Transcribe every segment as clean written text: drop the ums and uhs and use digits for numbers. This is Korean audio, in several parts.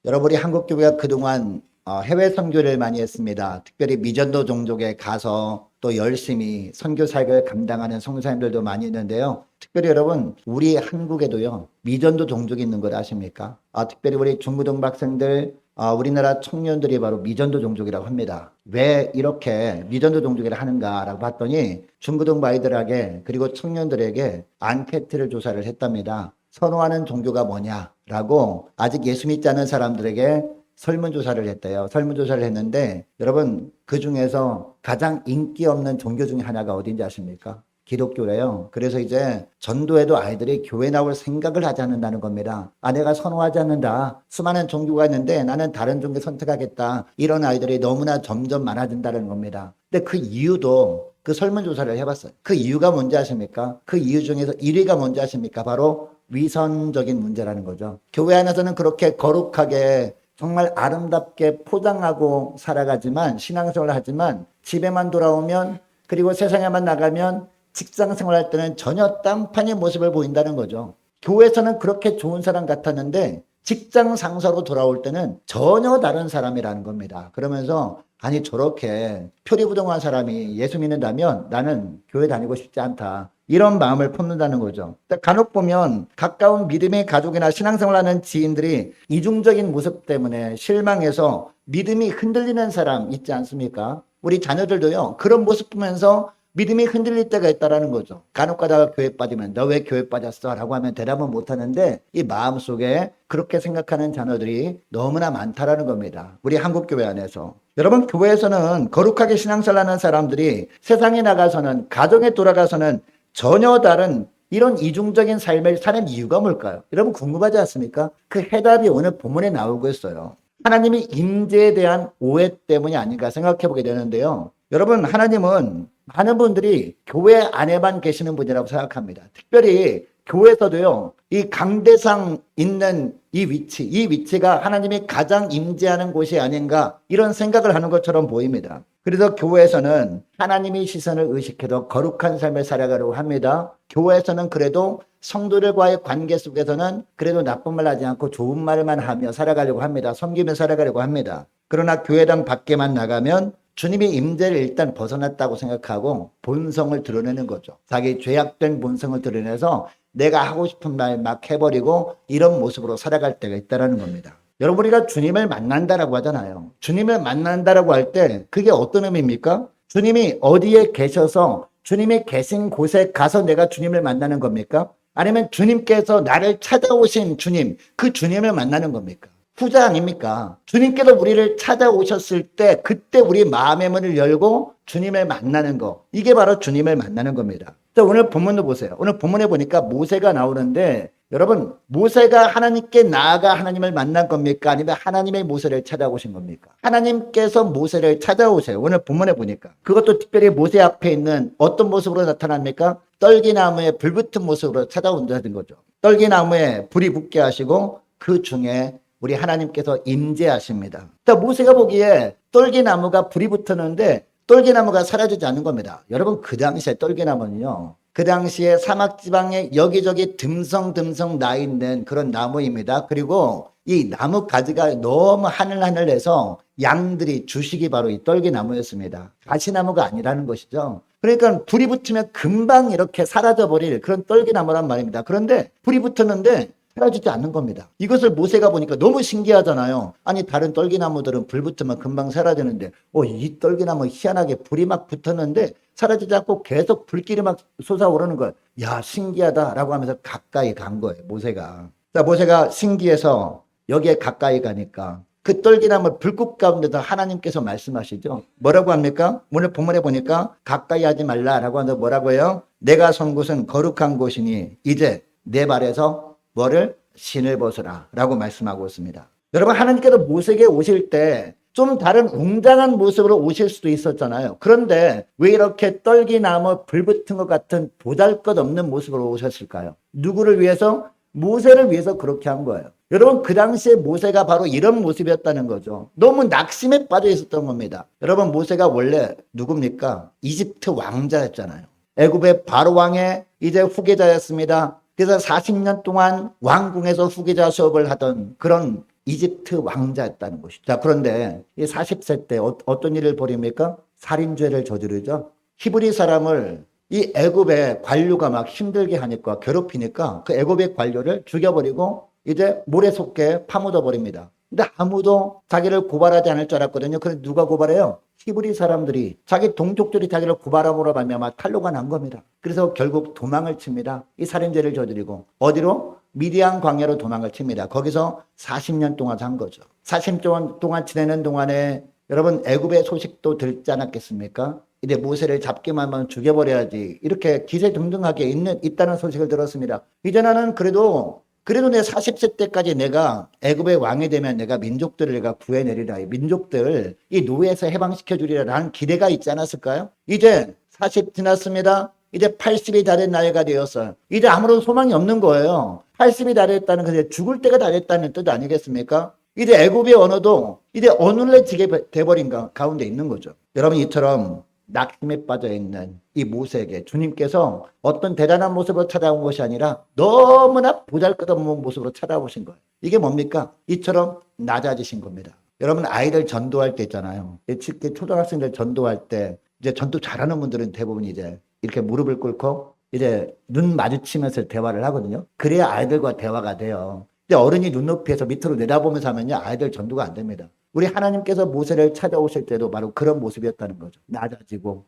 여러분이 한국 교회가 그동안 해외 선교를 많이 했습니다. 특별히 미전도 종족에 가서 또 열심히 선교 사역을 감당하는 선교사님들도 많이 있는데요. 특별히 여러분, 우리 한국에도요, 미전도 종족이 있는 걸 아십니까? 특별히 우리 중고등부 학생들, 우리나라 청년들이 바로 미전도 종족이라고 합니다. 왜 이렇게 미전도 종족이라 하는가라고 봤더니 중고등부 아이들에게 그리고 청년들에게 앙케트를 조사를 했답니다. 선호하는 종교가 뭐냐라고 아직 예수 믿지 않은 사람들에게 설문조사를 했대요. 설문조사를 했는데 여러분, 그 중에서 가장 인기 없는 종교 중에 하나가 어딘지 아십니까? 기독교래요. 그래서 이제 전도에도 아이들이 교회 나올 생각을 하지 않는다는 겁니다. 내가 선호하지 않는다. 수많은 종교가 있는데 나는 다른 종교 선택하겠다. 이런 아이들이 너무나 점점 많아진다는 겁니다. 근데 그 이유도 그 설문조사를 해봤어요. 그 이유가 뭔지 아십니까? 그 이유 중에서 1위가 뭔지 아십니까? 바로 위선적인 문제라는 거죠. 교회 안에서는 그렇게 거룩하게 정말 아름답게 포장하고 살아가지만 신앙생활을 하지만 집에만 돌아오면 그리고 세상에만 나가면 직장 생활할 때는 전혀 딴판의 모습을 보인다는 거죠. 교회에서는 그렇게 좋은 사람 같았는데 직장 상사로 돌아올 때는 전혀 다른 사람이라는 겁니다. 그러면서 아니 저렇게 표리부동한 사람이 예수 믿는다면 나는 교회 다니고 싶지 않다. 이런 마음을 품는다는 거죠. 간혹 보면 가까운 믿음의 가족이나 신앙생활하는 지인들이 이중적인 모습 때문에 실망해서 믿음이 흔들리는 사람 있지 않습니까? 우리 자녀들도요. 그런 모습 보면서 믿음이 흔들릴 때가 있다는 거죠. 간혹 가다가 교회 빠지면 너 왜 교회 빠졌어? 라고 하면 대답은 못하는데 이 마음속에 그렇게 생각하는 자녀들이 너무나 많다라는 겁니다. 우리 한국교회 안에서. 여러분, 교회에서는 거룩하게 신앙생활하는 사람들이 세상에 나가서는 가정에 돌아가서는 전혀 다른 이런 이중적인 삶을 사는 이유가 뭘까요? 여러분 궁금하지 않습니까? 그 해답이 오늘 본문에 나오고 있어요. 하나님의 임재에 대한 오해 때문이 아닌가 생각해 보게 되는데요. 여러분, 하나님은 많은 분들이 교회 안에만 계시는 분이라고 생각합니다. 특별히 교회에서도요, 이 강대상 있는 이 위치가 하나님이 가장 임재하는 곳이 아닌가 이런 생각을 하는 것처럼 보입니다. 그래서 교회에서는 하나님의 시선을 의식해도 거룩한 삶을 살아가려고 합니다. 교회에서는 그래도 성도들과의 관계 속에서는 그래도 나쁜 말 하지 않고 좋은 말만 하며 살아가려고 합니다. 섬기며 살아가려고 합니다. 그러나 교회당 밖에만 나가면 주님의 임재를 일단 벗어났다고 생각하고 본성을 드러내는 거죠. 자기 죄악된 본성을 드러내서 내가 하고 싶은 말 막 해버리고 이런 모습으로 살아갈 때가 있다는 겁니다. 여러분, 우리가 주님을 만난다라고 하잖아요. 주님을 만난다라고 할 때 그게 어떤 의미입니까? 주님이 어디에 계셔서 주님이 계신 곳에 가서 내가 주님을 만나는 겁니까? 아니면 주님께서 나를 찾아오신 주님, 그 주님을 만나는 겁니까? 후자 아닙니까? 주님께서 우리를 찾아오셨을 때 그때 우리 마음의 문을 열고 주님을 만나는 거, 이게 바로 주님을 만나는 겁니다. 자, 오늘 본문도 보세요. 오늘 본문에 보니까 모세가 나오는데 여러분, 모세가 하나님께 나아가 하나님을 만난 겁니까? 아니면 하나님의 모세를 찾아오신 겁니까? 하나님께서 모세를 찾아오세요. 오늘 본문에 보니까. 그것도 특별히 모세 앞에 있는 어떤 모습으로 나타납니까? 떨기나무에 불 붙은 모습으로 찾아온다는 거죠. 떨기나무에 불이 붙게 하시고 그 중에 우리 하나님께서 임재하십니다. 그러니까 모세가 보기에 떨기나무가 불이 붙었는데 떨기나무가 사라지지 않는 겁니다. 여러분, 그 당시에 떨기나무는요, 그 당시에 사막지방에 여기저기 듬성듬성 나 있는 그런 나무입니다. 그리고 이 나무 가지가 너무 하늘하늘해서 양들이 주식이 바로 이 떨기나무였습니다. 가시나무가 아니라는 것이죠. 그러니까 불이 붙으면 금방 이렇게 사라져버릴 그런 떨기나무란 말입니다. 그런데 불이 붙었는데 사라지지 않는 겁니다. 이것을 모세가 보니까 너무 신기하잖아요. 아니, 다른 떨기나무들은 불 붙으면 금방 사라지는데 이 떨기나무 희한하게 불이 막 붙었는데 사라지지 않고 계속 불길이 막 솟아오르는 거예요. 야, 신기하다라고 하면서 가까이 간 거예요, 모세가. 자, 모세가 신기해서 여기에 가까이 가니까 그 떨기나무 불꽃 가운데서 하나님께서 말씀하시죠. 뭐라고 합니까? 오늘 본문에 보니까 가까이 하지 말라라고 하는데 뭐라고 해요? 내가 선 곳은 거룩한 곳이니 이제 내 발에서 뭐를? 신을 벗으라 라고 말씀하고 있습니다. 여러분, 하나님께서 모세에게 오실 때 좀 다른 웅장한 모습으로 오실 수도 있었잖아요. 그런데 왜 이렇게 떨기나무 불 붙은 것 같은 보잘것없는 모습으로 오셨을까요? 누구를 위해서? 모세를 위해서 그렇게 한 거예요. 여러분, 그 당시에 모세가 바로 이런 모습이었다는 거죠. 너무 낙심에 빠져 있었던 겁니다. 여러분, 모세가 원래 누굽니까? 이집트 왕자였잖아요. 애굽의 바로 왕의 이제 후계자였습니다. 그래서 40년 동안 왕궁에서 후계자 수업을 하던 그런 이집트 왕자였다는 것이죠. 자, 그런데 이 40세 때 어떤 일을 벌입니까? 살인죄를 저지르죠. 히브리 사람을 이 애굽의 관료가 막 힘들게 하니까 괴롭히니까 그 애굽의 관료를 죽여버리고 이제 모래 속에 파묻어 버립니다. 근데 아무도 자기를 고발하지 않을 줄 알았거든요. 그래서 누가 고발해요? 히브리 사람들이 자기 동족들이 자기를 고발함으로 말미암아 탈로가 난 겁니다. 그래서 결국 도망을 칩니다. 이 살인죄를 저지르고 어디로? 미디안 광야로 도망을 칩니다. 거기서 40년 동안 산 거죠. 40년 동안 지내는 동안에 여러분 애굽의 소식도 들지 않았겠습니까? 이제 모세를 잡기만 하면 죽여버려야지 이렇게 기세등등하게 있다는 소식을 들었습니다. 이전에는 그래도 내 40세 때까지 내가 애굽의 왕이 되면 내가 민족들을 내가 구해내리라. 민족들 이 노예에서 해방시켜 주리라 라는 기대가 있지 않았을까요? 이제 40 지났습니다. 이제 80이 다 된 나이가 되었어요. 이제 아무런 소망이 없는 거예요. 80이 다 됐다는 것은 죽을 때가 다 됐다는 뜻 아니겠습니까? 이제 애굽의 언어도 이제 어눌해지게 돼버린 가운데 있는 거죠. 여러분 이처럼 낙심에 빠져 있는 이 모세에게 주님께서 어떤 대단한 모습으로 찾아온 것이 아니라 너무나 보잘것없는 모습으로 찾아오신 거예요. 이게 뭡니까? 이처럼 낮아지신 겁니다. 여러분 아이들 전도할 때 있잖아요. 특히 초등학생들 전도할 때 이제 전도 잘하는 분들은 대부분 이제 이렇게 무릎을 꿇고 이제 눈 마주치면서 대화를 하거든요. 그래야 아이들과 대화가 돼요. 근데 어른이 눈높이에서 밑으로 내다보면서 하면요 아이들 전도가 안 됩니다. 우리 하나님께서 모세를 찾아오실 때도 바로 그런 모습이었다는 거죠.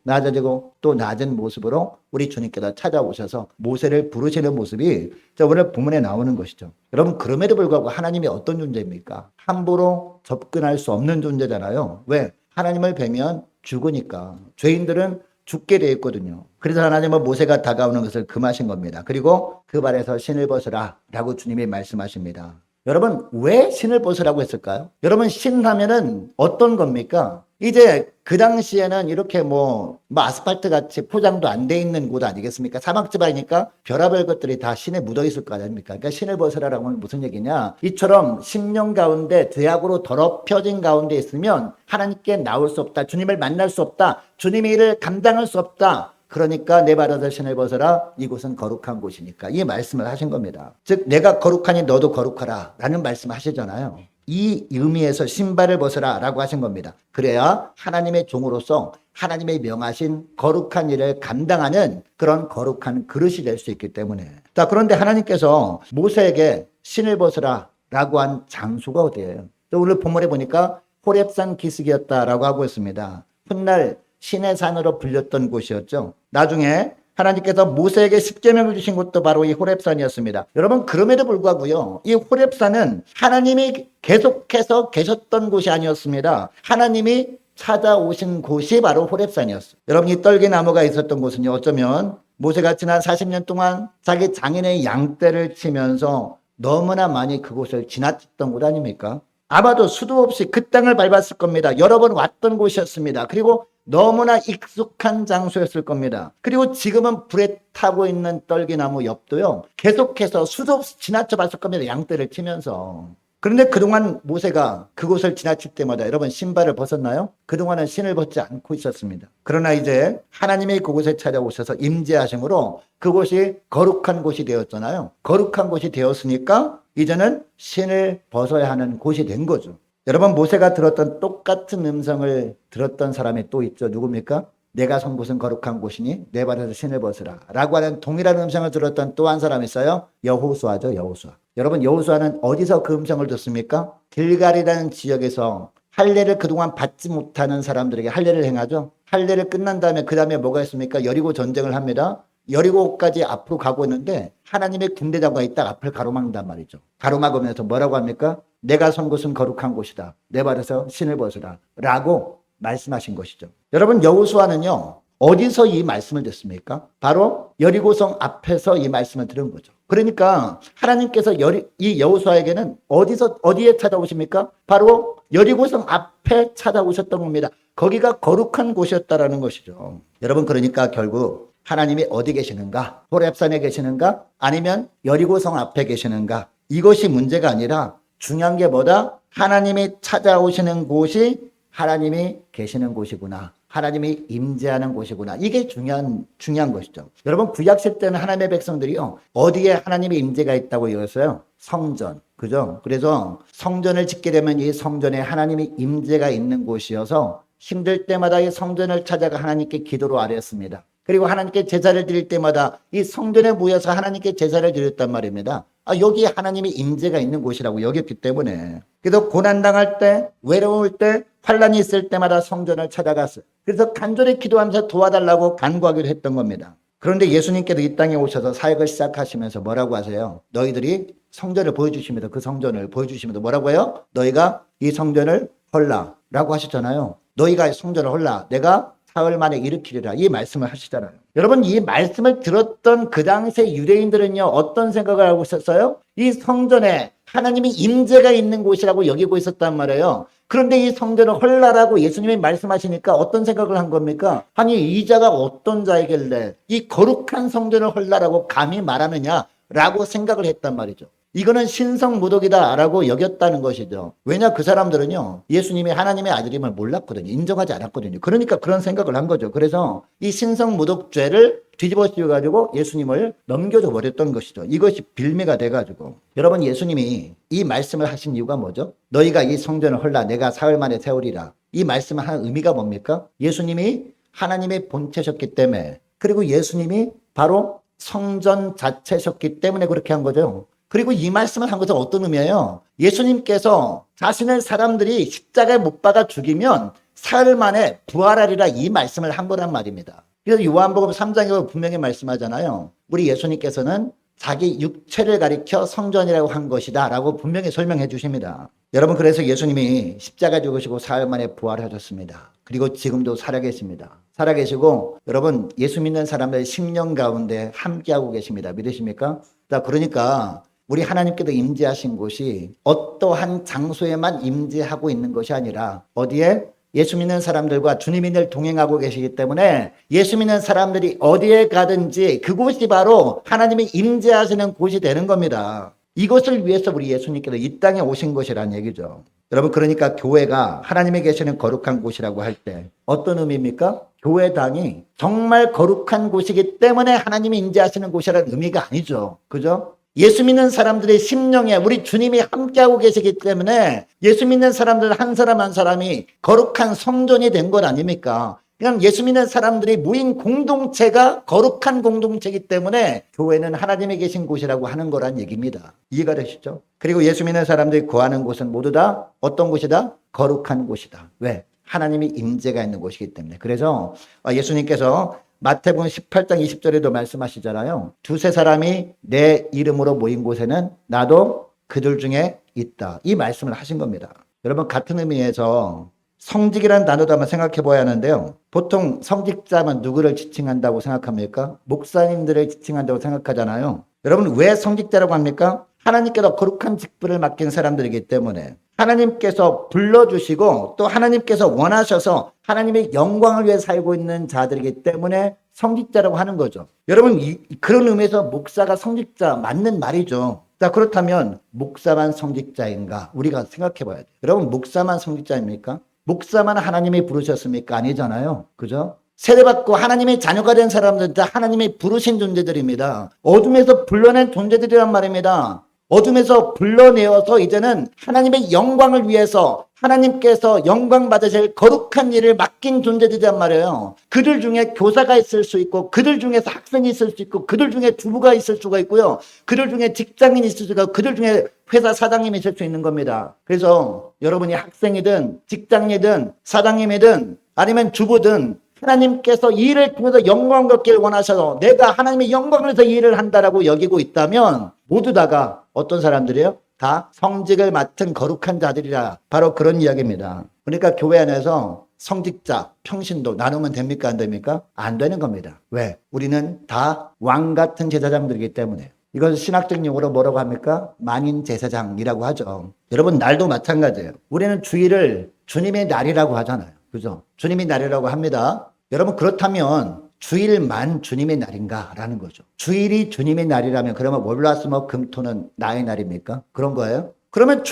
낮아지고 또 낮은 모습으로 우리 주님께서 찾아오셔서 모세를 부르시는 모습이 오늘 본문에 나오는 것이죠. 여러분 그럼에도 불구하고 하나님이 어떤 존재입니까? 함부로 접근할 수 없는 존재잖아요. 왜? 하나님을 뵈면 죽으니까. 죄인들은 죽게 되어 있거든요. 그래서 하나님은 모세가 다가오는 것을 금하신 겁니다. 그리고 그 발에서 신을 벗으라 라고 주님이 말씀하십니다. 여러분 왜 신을 벗으라고 했을까요? 여러분 신 하면은 어떤 겁니까? 이제 그 당시에는 이렇게 뭐 아스팔트 같이 포장도 안 돼 있는 곳 아니겠습니까? 사막지방이니까 별의별 것들이 다 신에 묻어 있을 거 아닙니까? 그러니까 신을 벗으라라고 하면 무슨 얘기냐? 이처럼 심령 가운데 죄악으로 더럽혀진 가운데 있으면 하나님께 나올 수 없다. 주님을 만날 수 없다. 주님의 일을 감당할 수 없다. 그러니까 내 발에서 신을 벗어라. 이곳은 거룩한 곳이니까. 이 말씀을 하신 겁니다. 즉 내가 거룩하니 너도 거룩하라 라는 말씀을 하시잖아요. 이 의미에서 신발을 벗어라 라고 하신 겁니다. 그래야 하나님의 종으로서 하나님의 명하신 거룩한 일을 감당하는 그런 거룩한 그릇이 될 수 있기 때문에. 자, 그런데 하나님께서 모세에게 신을 벗으라 라고 한 장소가 어디예요? 오늘 본문에 보니까 호렙산 기슭이었다라고 하고 있습니다. 훗날 신의 산으로 불렸던 곳이었죠. 나중에 하나님께서 모세에게 십계명을 주신 곳도 바로 이 호렙산이었습니다. 여러분 그럼에도 불구하고요. 이 호렙산은 하나님이 계속해서 계셨던 곳이 아니었습니다. 하나님이 찾아오신 곳이 바로 호렙산이었어요. 여러분 이 떨기나무가 있었던 곳은요. 어쩌면 모세가 지난 40년 동안 자기 장인의 양떼를 치면서 너무나 많이 그곳을 지나쳤던 곳 아닙니까? 아마도 수도 없이 그 땅을 밟았을 겁니다. 여러 번 왔던 곳이었습니다. 그리고 너무나 익숙한 장소였을 겁니다. 그리고 지금은 불에 타고 있는 떨기나무 옆도요. 계속해서 수도 없이 지나쳐 봤을 겁니다. 양떼를 치면서. 그런데 그동안 모세가 그곳을 지나칠 때마다 여러분 신발을 벗었나요? 그동안은 신을 벗지 않고 있었습니다. 그러나 이제 하나님의 그곳에 찾아오셔서 임재하심으로 그곳이 거룩한 곳이 되었잖아요. 거룩한 곳이 되었으니까 이제는 신을 벗어야 하는 곳이 된 거죠. 여러분 모세가 들었던 똑같은 음성을 들었던 사람이 또 있죠. 누굽니까? 내가 선 곳은 거룩한 곳이니 내 발에서 신을 벗으라 라고 하는 동일한 음성을 들었던 또 한 사람이 있어요. 여호수아죠. 여호수아. 여러분 여호수아는 어디서 그 음성을 듣습니까? 길갈이라는 지역에서 할례를 그동안 받지 못하는 사람들에게 할례를 행하죠. 할례를 끝난 다음에 그 다음에 뭐가 있습니까? 여리고 전쟁을 합니다. 여리고까지 앞으로 가고 있는데 하나님의 군대장과 있다 앞을 가로막는단 말이죠. 가로막으면서 뭐라고 합니까? 내가 선 곳은 거룩한 곳이다. 내 발에서 신을 벗으라 라고 말씀하신 것이죠. 여러분 여호수아는요. 어디서 이 말씀을 듣습니까? 바로 여리고성 앞에서 이 말씀을 들은 거죠. 그러니까 하나님께서 이 여호수아에게는 어디에 찾아오십니까? 바로 여리고성 앞에 찾아오셨던 겁니다. 거기가 거룩한 곳이었다라는 것이죠. 여러분 그러니까 결국 하나님이 어디 계시는가? 호렙산에 계시는가? 아니면 여리고성 앞에 계시는가? 이것이 문제가 아니라 중요한 게 뭐다? 하나님이 찾아오시는 곳이 하나님이 계시는 곳이구나. 하나님이 임재하는 곳이구나. 이게 중요한 것이죠. 여러분 구약시 때는 하나님의 백성들이요. 어디에 하나님의 임재가 있다고 이었어요? 성전. 그죠? 그래서 성전을 짓게 되면 이 성전에 하나님의 임재가 있는 곳이어서 힘들 때마다 이 성전을 찾아가 하나님께 기도로 아뢰었습니다. 그리고 하나님께 제사를 드릴 때마다 이 성전에 모여서 하나님께 제사를 드렸단 말입니다. 여기 하나님의 임재가 있는 곳이라고 여겼기 때문에. 그래서 고난당할 때, 외로울 때, 환란이 있을 때마다 성전을 찾아갔어요. 그래서 간절히 기도하면서 도와달라고 간구하기도 했던 겁니다. 그런데 예수님께서 이 땅에 오셔서 사역을 시작하시면서 뭐라고 하세요? 너희들이 성전을 보여주십니다. 그 성전을 보여주시면서 뭐라고 해요? 너희가 이 성전을 헐라 라고 하셨잖아요. 너희가 성전을 헐라. 내가 사흘 만에 일으키리라. 이 말씀을 하시잖아요. 여러분, 이 말씀을 들었던 그 당시의 유대인들은요, 어떤 생각을 하고 있었어요? 이 성전에 하나님이 임재가 있는 곳이라고 여기고 있었단 말이에요. 그런데 이 성전을 헐라라고 예수님이 말씀하시니까 어떤 생각을 한 겁니까? 아니, 이 자가 어떤 자이길래 이 거룩한 성전을 헐라라고 감히 말하느냐라고 생각을 했단 말이죠. 이거는 신성모독이다라고 여겼다는 것이죠. 왜냐, 그 사람들은요, 예수님이 하나님의 아들임을 몰랐거든요. 인정하지 않았거든요. 그러니까 그런 생각을 한 거죠. 그래서 이 신성모독죄를 뒤집어 씌워가지고 예수님을 넘겨줘 버렸던 것이죠. 이것이 빌미가 돼가지고. 여러분, 예수님이 이 말씀을 하신 이유가 뭐죠? 너희가 이 성전을 헐라 내가 사흘 만에 세우리라. 이 말씀을 하는 의미가 뭡니까? 예수님이 하나님의 본체셨기 때문에, 그리고 예수님이 바로 성전 자체셨기 때문에 그렇게 한 거죠. 그리고 이 말씀을 한 것은 어떤 의미예요? 예수님께서 자신의 사람들이 십자가에 못 박아 죽이면 사흘 만에 부활하리라 이 말씀을 한 거란 말입니다. 그래서 요한복음 3장에 분명히 말씀하잖아요. 우리 예수님께서는 자기 육체를 가리켜 성전이라고 한 것이다 라고 분명히 설명해 주십니다. 여러분, 그래서 예수님이 십자가 죽으시고 사흘 만에 부활하셨습니다. 그리고 지금도 살아계십니다. 살아계시고 여러분, 예수 믿는 사람들 10년 가운데 함께하고 계십니다. 믿으십니까? 자, 그러니까 우리 하나님께서 임재하신 곳이 어떠한 장소에만 임재하고 있는 것이 아니라 어디에? 예수 믿는 사람들과 주님이 늘 동행하고 계시기 때문에 예수 믿는 사람들이 어디에 가든지 그곳이 바로 하나님이 임재하시는 곳이 되는 겁니다. 이것을 위해서 우리 예수님께서 이 땅에 오신 것이라는 얘기죠. 여러분, 그러니까 교회가 하나님이 계시는 거룩한 곳이라고 할 때 어떤 의미입니까? 교회당이 정말 거룩한 곳이기 때문에 하나님이 임재하시는 곳이라는 의미가 아니죠. 그죠? 예수 믿는 사람들의 심령에 우리 주님이 함께하고 계시기 때문에 예수 믿는 사람들 한 사람 한 사람이 거룩한 성전이 된 것 아닙니까? 그냥 예수 믿는 사람들이 모인 공동체가 거룩한 공동체이기 때문에 교회는 하나님이 계신 곳이라고 하는 거란 얘기입니다. 이해가 되시죠? 그리고 예수 믿는 사람들이 거하는 곳은 모두 다 어떤 곳이다? 거룩한 곳이다. 왜? 하나님이 임재가 있는 곳이기 때문에. 그래서 예수님께서 마태복음 18장 20절에도 말씀하시잖아요. 두세 사람이 내 이름으로 모인 곳에는 나도 그들 중에 있다. 이 말씀을 하신 겁니다. 여러분, 같은 의미에서 성직이라는 단어도 한번 생각해 봐야 하는데요. 보통 성직자면 누구를 지칭한다고 생각합니까? 목사님들을 지칭한다고 생각하잖아요. 여러분, 왜 성직자라고 합니까? 하나님께서 거룩한 직분을 맡긴 사람들이기 때문에 하나님께서 불러주시고 또 하나님께서 원하셔서 하나님의 영광을 위해 살고 있는 자들이기 때문에 성직자라고 하는 거죠. 여러분, 그런 의미에서 목사가 성직자 맞는 말이죠. 자, 그렇다면 목사만 성직자인가? 우리가 생각해 봐야 돼요. 여러분, 목사만 성직자입니까? 목사만 하나님이 부르셨습니까? 아니잖아요. 그죠? 세례받고 하나님의 자녀가 된 사람들 다 하나님이 부르신 존재들입니다. 어둠에서 불러낸 존재들이란 말입니다. 어둠에서 불러내어서 이제는 하나님의 영광을 위해서 하나님께서 영광 받으실 거룩한 일을 맡긴 존재들이란 말이에요. 그들 중에 교사가 있을 수 있고 그들 중에서 학생이 있을 수 있고 그들 중에 주부가 있을 수가 있고요. 그들 중에 직장인이 있을 수가 있고 그들 중에 회사 사장님이 있을 수 있는 겁니다. 그래서 여러분이 학생이든 직장이든 사장님이든 아니면 주부든 하나님께서 이 일을 통해서 영광 얻기를 원하셔서 내가 하나님의 영광을 위해서 이 일을 한다라고 여기고 있다면 모두 다가 어떤 사람들이에요? 다 성직을 맡은 거룩한 자들이라 바로 그런 이야기입니다. 그러니까 교회 안에서 성직자, 평신도 나누면 됩니까? 안 됩니까? 안 되는 겁니다. 왜? 우리는 다 왕 같은 제사장들이기 때문에. 이건 신학적 용어로 뭐라고 합니까? 만인 제사장이라고 하죠. 여러분, 날도 마찬가지예요. 우리는 주일을 주님의 날이라고 하잖아요. 그죠? 주님의 날이라고 합니다. 여러분, 그렇다면 주일만 주님의 날인가라는 거죠. 주일이 주님의 날이라면 그러면 월화수목 금토는 나의 날입니까? 그런 거예요? 그러면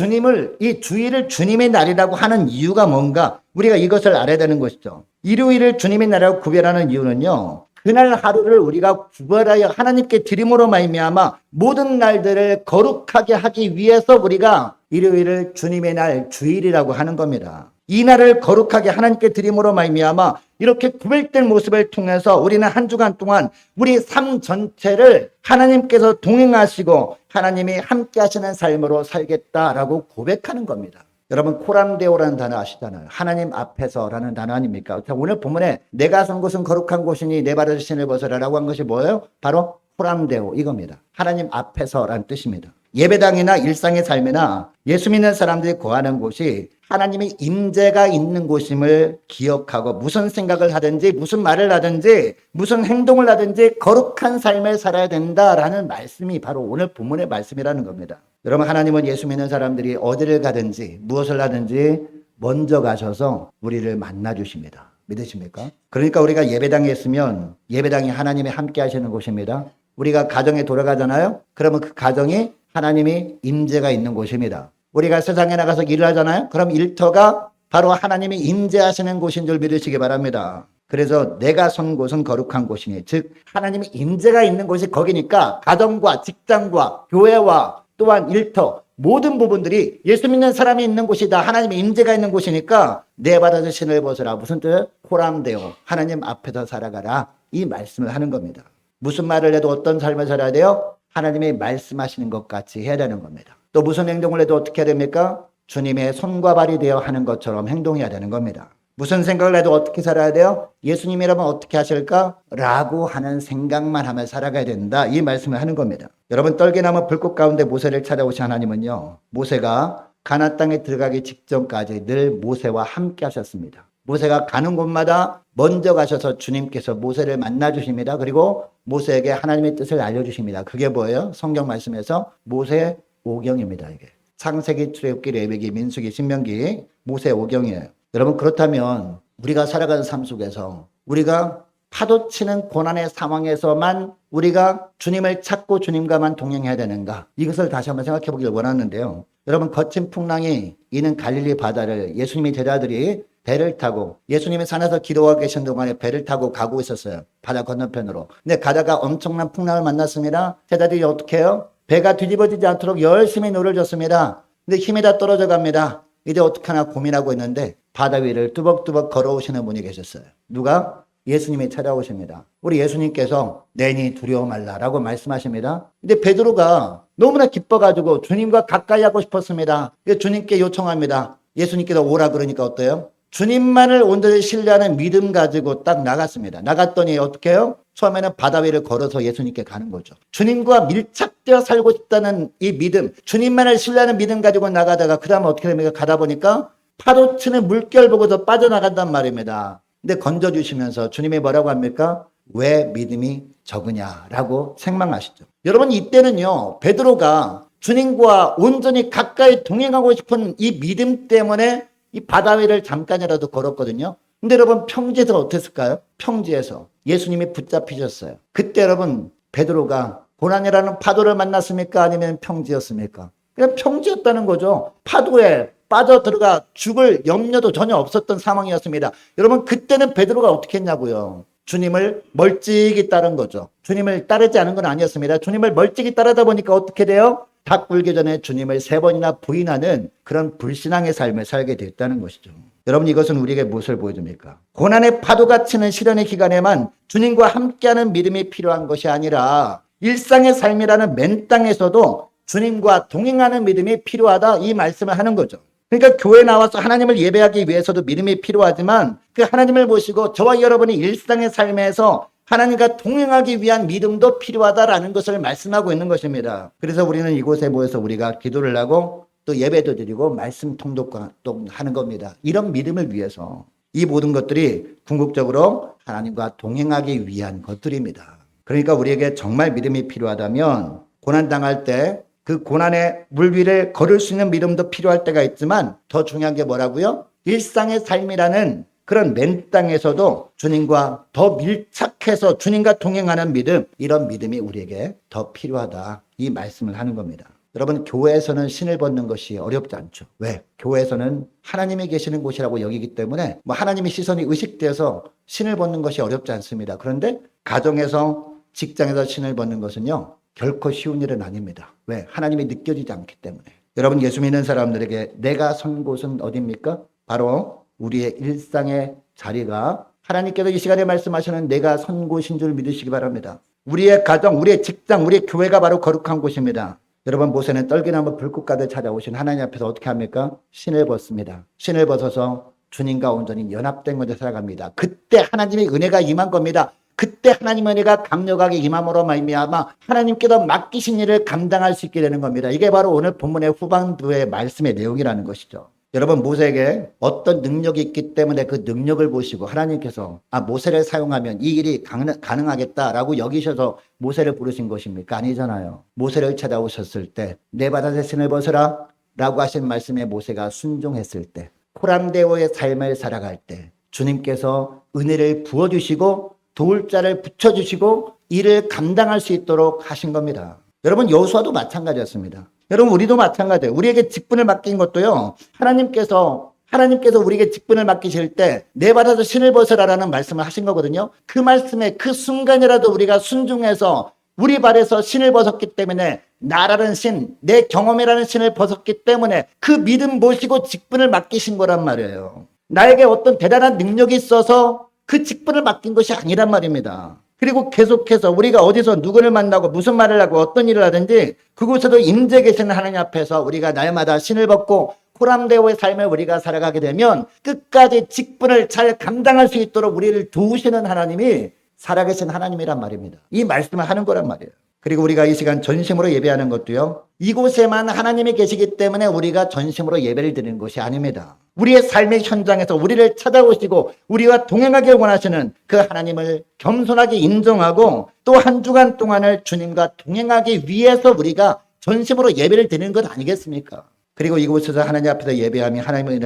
이 주일을 주님의 날이라고 하는 이유가 뭔가 우리가 이것을 알아야 되는 것이죠. 일요일을 주님의 날이라고 구별하는 이유는요. 그날 하루를 우리가 구별하여 하나님께 드림으로 말미암아 모든 날들을 거룩하게 하기 위해서 우리가 일요일을 주님의 날 주일이라고 하는 겁니다. 이 날을 거룩하게 하나님께 드림으로 말미암아 이렇게 구별된 모습을 통해서 우리는 한 주간 동안 우리 삶 전체를 하나님께서 동행하시고 하나님이 함께 하시는 삶으로 살겠다라고 고백하는 겁니다. 여러분, 코람데오라는 단어 아시잖아요. 하나님 앞에서라는 단어 아닙니까? 오늘 본문에 내가 선 곳은 거룩한 곳이니 내 발에서 신을 벗으라라고 한 것이 뭐예요? 바로 코람데오, 이겁니다. 하나님 앞에서라는 뜻입니다. 예배당이나 일상의 삶이나 예수 믿는 사람들이 거하는 곳이 하나님의 임재가 있는 곳임을 기억하고 무슨 생각을 하든지 무슨 말을 하든지 무슨 행동을 하든지 거룩한 삶을 살아야 된다라는 말씀이 바로 오늘 본문의 말씀이라는 겁니다. 여러분, 하나님은 예수 믿는 사람들이 어디를 가든지 무엇을 하든지 먼저 가셔서 우리를 만나 주십니다. 믿으십니까? 그러니까 우리가 예배당에 있으면 예배당이 하나님이 함께 하시는 곳입니다. 우리가 가정에 돌아가잖아요. 그러면 그 가정이 하나님이 임재가 있는 곳입니다. 우리가 세상에 나가서 일을 하잖아요. 그럼 일터가 바로 하나님이 임재하시는 곳인 줄 믿으시기 바랍니다. 그래서 내가 선 곳은 거룩한 곳이니, 즉 하나님이 임재가 있는 곳이 거기니까 가정과 직장과 교회와 또한 일터 모든 부분들이 예수 믿는 사람이 있는 곳이다. 하나님의 임재가 있는 곳이니까 내 발에서 신을 벗으라. 무슨 뜻? 코람데오, 하나님 앞에서 살아가라. 이 말씀을 하는 겁니다. 무슨 말을 해도 어떤 삶을 살아야 돼요? 하나님이 말씀하시는 것 같이 해야 되는 겁니다. 또 무슨 행동을 해도 어떻게 해야 됩니까? 주님의 손과 발이 되어 하는 것처럼 행동해야 되는 겁니다. 무슨 생각을 해도 어떻게 살아야 돼요? 예수님이라면 어떻게 하실까? 라고 하는 생각만 하며 살아가야 된다. 이 말씀을 하는 겁니다. 여러분, 떨기나무 불꽃 가운데 모세를 찾아오신 하나님은요, 모세가 가나안 땅에 들어가기 직전까지 늘 모세와 함께 하셨습니다. 모세가 가는 곳마다 먼저 가셔서 주님께서 모세를 만나 주십니다. 그리고 모세에게 하나님의 뜻을 알려주십니다. 그게 뭐예요? 성경 말씀에서 모세 오경입니다. 이게 창세기, 출애굽기, 레위기, 민수기, 신명기, 모세 오경이에요. 여러분, 그렇다면 우리가 살아가는 삶 속에서 우리가 파도치는 고난의 상황에서만 우리가 주님을 찾고 주님과만 동행해야 되는가? 이것을 다시 한번 생각해 보기를 원하는데요. 여러분, 거친 풍랑이 이는 갈릴리 바다를 예수님의 제자들이 배를 타고, 예수님이 산에서 기도하고 계신 동안에 배를 타고 가고 있었어요. 바다 건너편으로. 근데 가다가 엄청난 풍랑을 만났습니다. 제자들이 어떻게 해요? 배가 뒤집어지지 않도록 열심히 노를 줬습니다. 근데 힘이 다 떨어져 갑니다. 이제 어떡하나 고민하고 있는데 바다 위를 뚜벅뚜벅 걸어오시는 분이 계셨어요. 누가? 예수님이 찾아오십니다. 우리 예수님께서 내니 두려워 말라라고 말씀하십니다. 근데 베드로가 너무나 기뻐가지고 주님과 가까이 하고 싶었습니다. 주님께 요청합니다. 예수님께서 오라 그러니까 어때요? 주님만을 온전히 신뢰하는 믿음 가지고 딱 나갔습니다. 나갔더니 어떻게 해요? 처음에는 바다 위를 걸어서 예수님께 가는 거죠. 주님과 밀착되어 살고 싶다는 이 믿음, 주님만을 신뢰하는 믿음 가지고 나가다가 그 다음에 어떻게 됩니까? 가다 보니까 파도 치는 물결 보고서 빠져나간단 말입니다. 근데 건져주시면서 주님이 뭐라고 합니까? 왜 믿음이 적으냐라고 책망하시죠. 여러분, 이때는요, 베드로가 주님과 온전히 가까이 동행하고 싶은 이 믿음 때문에 이 바다 위를 잠깐이라도 걸었거든요. 근데 여러분, 평지에서 어땠을까요? 평지에서 예수님이 붙잡히셨어요. 그때 여러분, 베드로가 고난이라는 파도를 만났습니까? 아니면 평지였습니까? 그냥 평지였다는 거죠. 파도에 빠져들어가 죽을 염려도 전혀 없었던 상황이었습니다. 여러분, 그때는 베드로가 어떻게 했냐고요? 주님을 멀찍이 따른 거죠. 주님을 따르지 않은 건 아니었습니다. 주님을 멀찍이 따르다 보니까 어떻게 돼요? 닭 굴기 전에 주님을 3번이나 부인하는 그런 불신앙의 삶을 살게 됐다는 것이죠. 여러분, 이것은 우리에게 무엇을 보여줍니까? 고난의 파도가 치는 시련의 기간에만 주님과 함께하는 믿음이 필요한 것이 아니라 일상의 삶이라는 맨 땅에서도 주님과 동행하는 믿음이 필요하다, 이 말씀을 하는 거죠. 그러니까 교회에 나와서 하나님을 예배하기 위해서도 믿음이 필요하지만 그 하나님을 모시고 저와 여러분이 일상의 삶에서 하나님과 동행하기 위한 믿음도 필요하다라는 것을 말씀하고 있는 것입니다. 그래서 우리는 이곳에 모여서 우리가 기도를 하고 또 예배도 드리고 말씀 통독도 하는 겁니다. 이런 믿음을 위해서 이 모든 것들이 궁극적으로 하나님과 동행하기 위한 것들입니다. 그러니까 우리에게 정말 믿음이 필요하다면 고난당할 때 그 고난의 물 위를 걸을 수 있는 믿음도 필요할 때가 있지만 더 중요한 게 뭐라고요? 일상의 삶이라는 그런 맨 땅에서도 주님과 더 밀착해서 주님과 동행하는 믿음, 이런 믿음이 우리에게 더 필요하다, 이 말씀을 하는 겁니다. 여러분, 교회에서는 신을 벗는 것이 어렵지 않죠. 왜? 교회에서는 하나님이 계시는 곳이라고 여기기 때문에 하나님의 시선이 의식돼서 신을 벗는 것이 어렵지 않습니다. 그런데 가정에서, 직장에서 신을 벗는 것은요, 결코 쉬운 일은 아닙니다. 왜? 하나님이 느껴지지 않기 때문에. 여러분, 예수 믿는 사람들에게 내가 선 곳은 어디입니까? 바로 우리의 일상의 자리가 하나님께서 이 시간에 말씀하시는 내가 선 곳인 줄 믿으시기 바랍니다. 우리의 가정, 우리의 직장, 우리의 교회가 바로 거룩한 곳입니다. 여러분, 모세는 떨기나무 불꽃 가득 찾아오신 하나님 앞에서 어떻게 합니까? 신을 벗습니다. 신을 벗어서 주님과 온전히 연합된 곳에 살아갑니다. 그때 하나님의 은혜가 임한 겁니다. 그때 하나님의 은혜가 강력하게 임함으로 말미암아 하나님께서 맡기신 일을 감당할 수 있게 되는 겁니다. 이게 바로 오늘 본문의 후반부의 말씀의 내용이라는 것이죠. 여러분, 모세에게 어떤 능력이 있기 때문에 그 능력을 보시고 하나님께서 모세를 사용하면 이 일이 가능하겠다라고 여기셔서 모세를 부르신 것입니까? 아니잖아요. 모세를 찾아오셨을 때 내 바다의 신을 벗으라 라고 하신 말씀에 모세가 순종했을 때, 코람데오의 삶을 살아갈 때 주님께서 은혜를 부어주시고 도울 자를 붙여주시고 이를 감당할 수 있도록 하신 겁니다. 여러분, 여호수아도 마찬가지였습니다. 여러분, 우리도 마찬가지예요. 우리에게 직분을 맡긴 것도요, 하나님께서 우리에게 직분을 맡기실 때 내 발에서 신을 벗으라라는 말씀을 하신 거거든요. 그 말씀에 그 순간이라도 우리가 순종해서 우리 발에서 신을 벗었기 때문에, 나라는 신, 내 경험이라는 신을 벗었기 때문에 그 믿음 모시고 직분을 맡기신 거란 말이에요. 나에게 어떤 대단한 능력이 있어서 그 직분을 맡긴 것이 아니란 말입니다. 그리고 계속해서 우리가 어디서 누구를 만나고 무슨 말을 하고 어떤 일을 하든지 그곳에도 임재 계시는 하나님 앞에서 우리가 날마다 신을 벗고 코람데오의 삶을 우리가 살아가게 되면 끝까지 직분을 잘 감당할 수 있도록 우리를 도우시는 하나님이 살아계신 하나님이란 말입니다. 이 말씀을 하는 거란 말이에요. 그리고 우리가 이 시간 전심으로 예배하는 것도요, 이곳에만 하나님이 계시기 때문에 우리가 전심으로 예배를 드리는 것이 아닙니다. 우리의 삶의 현장에서 우리를 찾아오시고 우리와 동행하길 원하시는 그 하나님을 겸손하게 인정하고 또 한 주간 동안을 주님과 동행하기 위해서 우리가 전심으로 예배를 드리는 것 아니겠습니까? 그리고 이곳에서 하나님 앞에서 예배하며 하나님의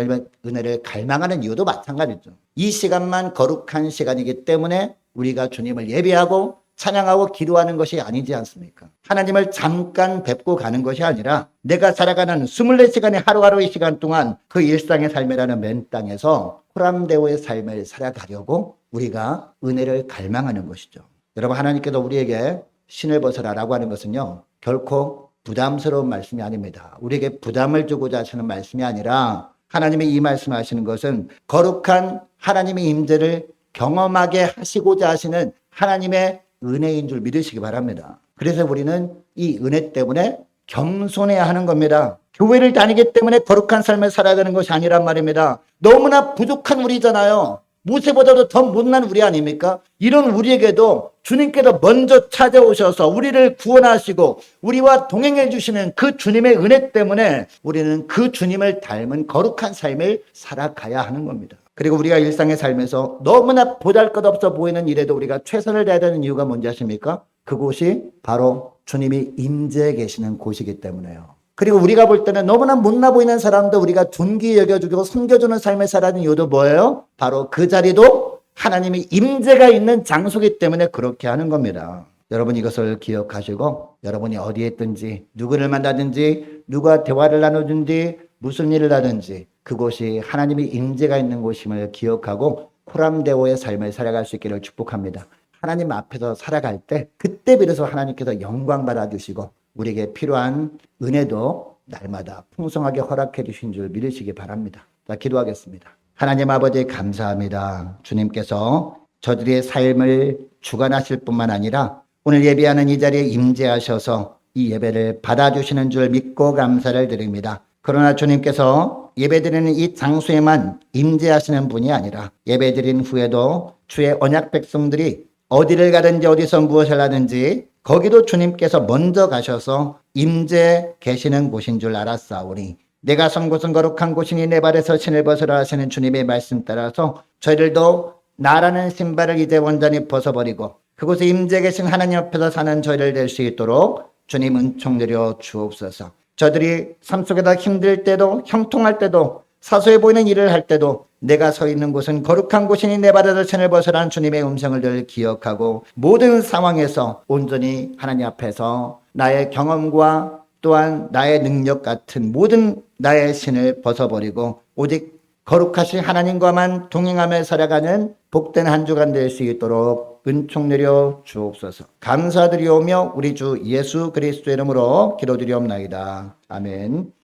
은혜를 갈망하는 이유도 마찬가지죠. 이 시간만 거룩한 시간이기 때문에 우리가 주님을 예배하고 찬양하고 기도하는 것이 아니지 않습니까? 하나님을 잠깐 뵙고 가는 것이 아니라 내가 살아가는 24시간의 하루하루의 시간 동안 그 일상의 삶이라는 맨 땅에서 코람데오의 삶을 살아가려고 우리가 은혜를 갈망하는 것이죠. 여러분, 하나님께서 우리에게 신을 벗으라라고 하는 것은요, 결코 부담스러운 말씀이 아닙니다. 우리에게 부담을 주고자 하시는 말씀이 아니라 하나님이 이 말씀하시는 것은 거룩한 하나님의 임재를 경험하게 하시고자 하시는 하나님의 은혜인 줄 믿으시기 바랍니다. 그래서 우리는 이 은혜 때문에 겸손해야 하는 겁니다. 교회를 다니기 때문에 거룩한 삶을 살아가는 것이 아니란 말입니다. 너무나 부족한 우리잖아요. 모세보다도 더 못난 우리 아닙니까? 이런 우리에게도 주님께서 먼저 찾아오셔서 우리를 구원하시고 우리와 동행해 주시는 그 주님의 은혜 때문에 우리는 그 주님을 닮은 거룩한 삶을 살아가야 하는 겁니다. 그리고 우리가 일상의 삶에서 너무나 보잘것없어 보이는 일에도 우리가 최선을 다해야 되는 이유가 뭔지 아십니까? 그곳이 바로 주님이 임재해 계시는 곳이기 때문에요. 그리고 우리가 볼 때는 너무나 못나 보이는 사람도 우리가 존귀히 여겨주고 섬겨주는 삶을 살아가는 이유도 뭐예요? 바로 그 자리도 하나님이 임재가 있는 장소이기 때문에 그렇게 하는 겁니다. 여러분, 이것을 기억하시고 여러분이 어디에 있든지 누구를 만나든지 누가 대화를 나누든지 무슨 일을 하든지 그곳이 하나님이 임재가 있는 곳임을 기억하고 코람데오의 삶을 살아갈 수 있기를 축복합니다. 하나님 앞에서 살아갈 때 그때 비로소 하나님께서 영광 받아주시고 우리에게 필요한 은혜도 날마다 풍성하게 허락해 주신 줄 믿으시기 바랍니다. 자, 기도하겠습니다. 하나님 아버지, 감사합니다. 주님께서 저들의 삶을 주관하실 뿐만 아니라 오늘 예배하는 이 자리에 임재하셔서 이 예배를 받아주시는 줄 믿고 감사를 드립니다. 그러나 주님께서 예배드리는 이 장소에만 임재하시는 분이 아니라 예배드린 후에도 주의 언약 백성들이 어디를 가든지 어디서 무엇을 하든지 거기도 주님께서 먼저 가셔서 임재 계시는 곳인 줄 알았사오니 내가 선 곳은 거룩한 곳이니 내 발에서 신을 벗으라 하시는 주님의 말씀 따라서 저희들도 나라는 신발을 이제 완전히 벗어버리고 그곳에 임재 계신 하나님 앞에서 사는 저희를 될 수 있도록 주님 은총 내려 주옵소서. 저들이 삶 속에다 힘들 때도 형통할 때도 사소해 보이는 일을 할 때도 내가 서 있는 곳은 거룩한 곳이니 내 발에서 신을 벗으라는 주님의 음성을 늘 기억하고 모든 상황에서 온전히 하나님 앞에서 나의 경험과 또한 나의 능력 같은 모든 나의 신을 벗어버리고 오직 거룩하신 하나님과만 동행하며 살아가는 복된 한 주간 될 수 있도록 은총 내려 주옵소서. 감사드리오며 우리 주 예수 그리스도의 이름으로 기도드리옵나이다. 아멘.